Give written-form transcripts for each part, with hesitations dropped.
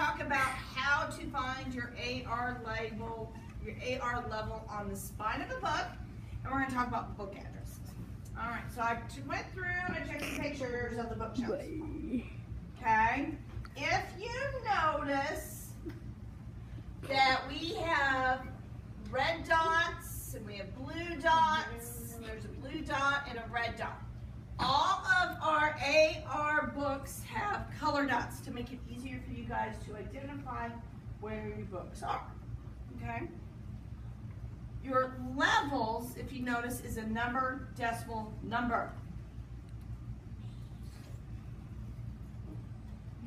talk about how to find your AR level on the spine of the book, and we're going to talk about book addresses. All right, so I went through and I checked the pictures of the bookshelves. Okay, if you notice that we have red dots and we have blue dots, and there's a blue dot and a red dot. All of our AR books have color dots to make it easier for you guys to identify where your books are, okay? Your levels, if you notice, is a number, decimal, number.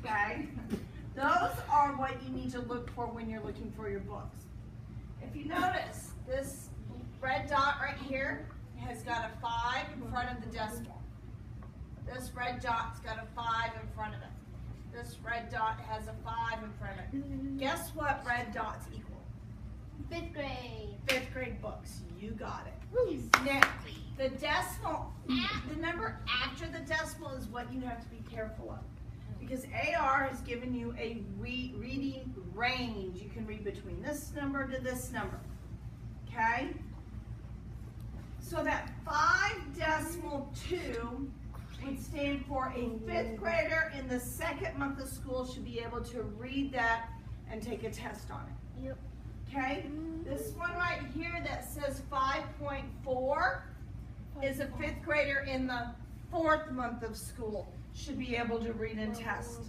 Okay? Those are what you need to look for when you're looking for your books. If you notice, this red dot right here has got a 5 in front of the decimal. This red dot's got a 5 in front of it. This red dot has a 5 in front of it. Guess what red dots equal? 5th grade. 5th grade books. You got it. Now, the decimal, the number after the decimal is what you have to be careful of. Because AR has given you a reading range. You can read between this number to this number. Okay? So that 5.2 would stand for a 5th grader in the 2nd month of school should be able to read that and take a test on it. Yep. Okay? This one right here that says 5.4 is a 5th grader in the 4th month of school should be able to read and test.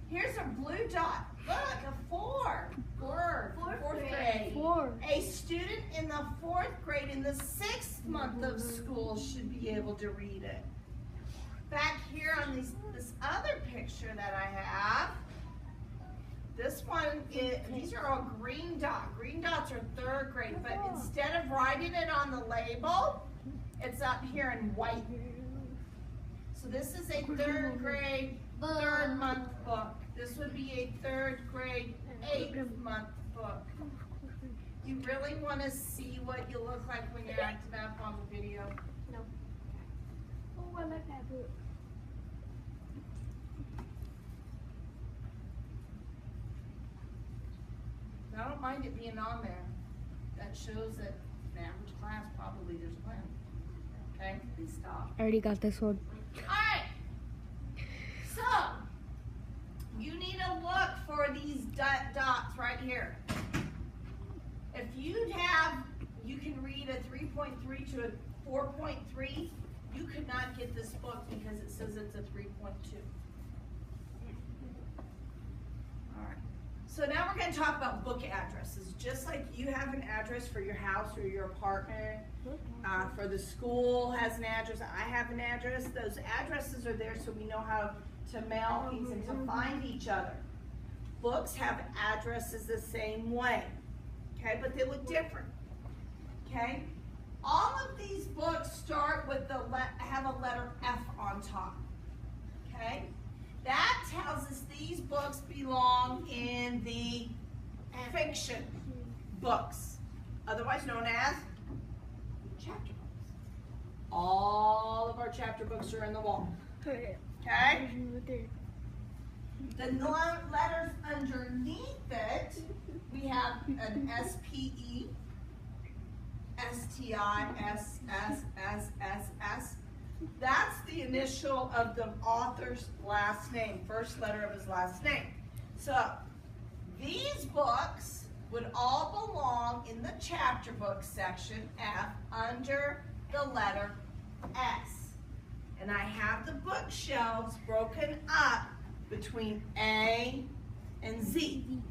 Here's a blue dot. Look, a 4. Fourth grade. 4. A student in the 4th grade in the 6th month of school should be able to read it. Back here on this other picture that I have, this one, these are all green dots. Green dots are 3rd grade, but instead of writing it on the label, it's up here in white. So this is a 3rd grade, 3rd month book. This would be a 3rd grade, 8th month book. You really want to see what you look like when you're acting up on the video? No. Oh, I like that book. I don't mind it being on there. That shows that an average class probably there's a plan. Okay, please stop. I already got this one. Alright, so you need to look for these dots right here. If you can read a 3.3 to a 4.3, you could not get this book because it says it's a 3.2. Alright, so now we're going to talk about book addresses. Just like you have an address for your house or your apartment, for the school has an address, I have an address. Those addresses are there so we know how to mail things and to find each other. Books have addresses the same way, okay, but they look different, okay? All of these books start with have a letter F on top, okay? That tells us these books belong in the fiction books, otherwise known as chapter books. All of our chapter books are in the wall. Okay? The letters underneath it, we have an S-P-E, S-T-I, S-S-S-S-S. That's the initial of the author's last name, first letter of his last name. So, these books would all belong in the chapter book section F under the letter S. And I have the bookshelves broken up between A and Z.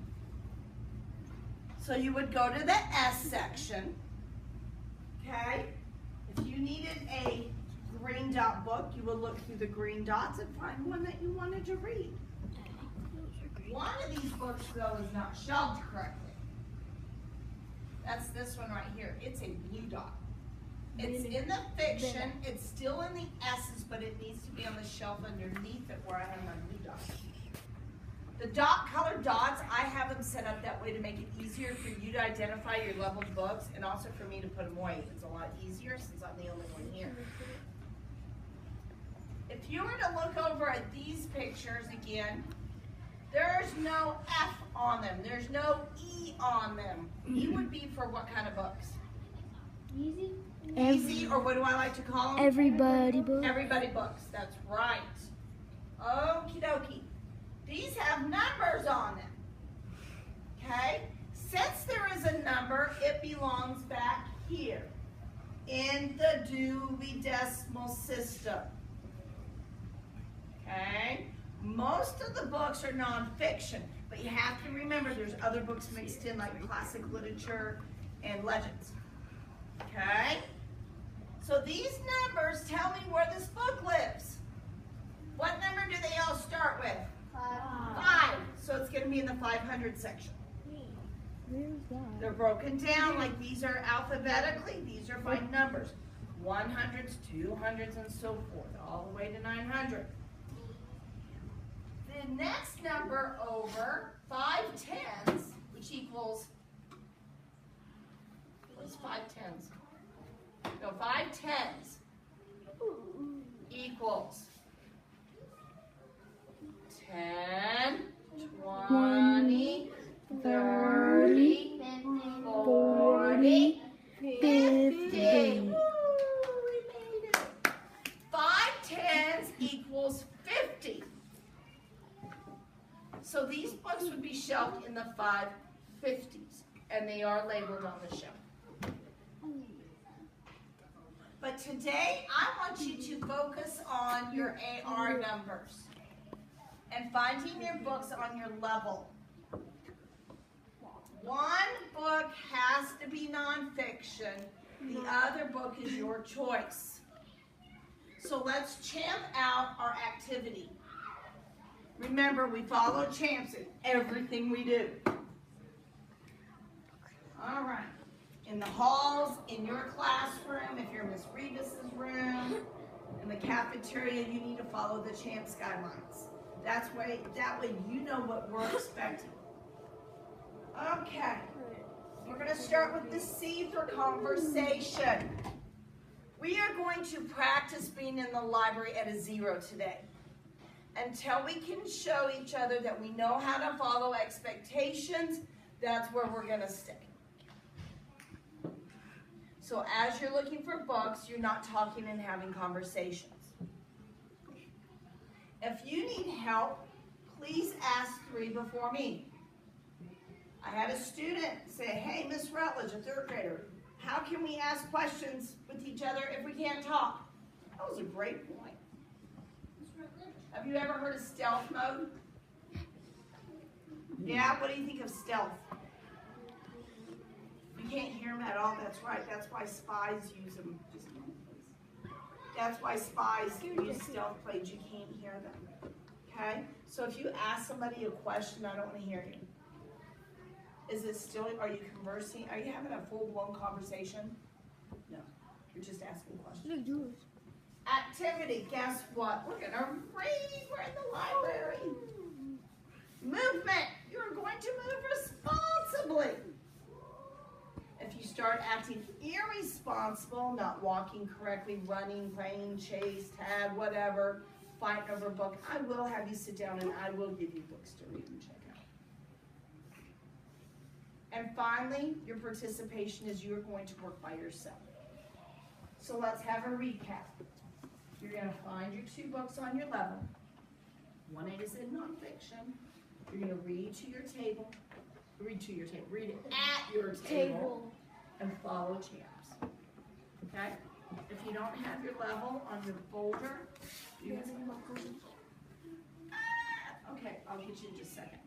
So you would go to the S section, okay? If you needed a green dot book, you would look through the green dots and find one that you wanted to read. One of these books, though, is not shelved correctly. That's this one right here. It's a blue dot. It's in the fiction, it's still in the S's, but it needs to be on the shelf underneath it where I have my blue dot. The colored dots, I have them set up that way to make it easier for you to identify your leveled books and also for me to put them away. It's a lot easier since I'm the only one here. If you were to look over at these pictures again, there's there's no F on them. There's no E on them. E would be for what kind of books? Easy. Easy, or what do I like to call them? Everybody books. Everybody books, that's right. Okie dokie. These have numbers on them. Okay? Since there is a number, it belongs back here in the Dewey Decimal System. Okay? Most of the books are nonfiction, but you have to remember there's other books mixed in like classic literature and legends. Okay? So these numbers tell me where this book lives. What number do they all start with? 5. So it's going to be in the 500 section. Where's that? They're broken down like these are alphabetically. These are by numbers. 100s, 200s, and so forth, all the way to 900. The next number over, 5 tens, which equals, what's 5 tens? No, 5 tens equals 10, 20, 30, 40, 50. Woo, we made it. 5 tens equals 50. So these books would be shelved in the 550s, and they are labeled on the shelf. But today, I want you to focus on your AR numbers and finding your books on your level. One book has to be nonfiction. The other book is your choice. So let's champ out our activity. Remember, we follow champs in everything we do. All right. In the halls, in your classroom, if you're in Miss Revis's room, in the cafeteria, you need to follow the champs guidelines. That way you know what we're expecting. Okay. We're going to start with the C for conversation. We are going to practice being in the library at a 0 today. Until we can show each other that we know how to follow expectations, that's where we're going to stay. So as you're looking for books, you're not talking and having conversations. If you need help, please ask 3 before me. I had a student say, hey, Miss Rutledge, a 3rd grader, how can we ask questions with each other if we can't talk? That was a great point. Have you ever heard of stealth mode? Yeah, what do you think of stealth? You can't hear them at all, that's right. That's why spies use them. Just a moment, please. That's why spies use stealth plays. You can't hear them. Okay? So if you ask somebody a question, I don't want to hear you. Is it still, are you conversing? Are you having a full-blown conversation? No. You're just asking questions. Activity, guess what? We're going to read. We're in the library. Movement. You're going to move responsibly. If you start acting irresponsible, not walking correctly, running, playing, chase, tag, whatever, fighting over a book, I will have you sit down and I will give you books to read and check out. And finally, your participation is you're going to work by yourself. So let's have a recap. You're going to find your 2 books on your level. 1A is in nonfiction. You're going to read to your table. Read it at your table. And follow champs. Okay? If you don't have your level on your folder, you can... Okay, I'll get you in just a second.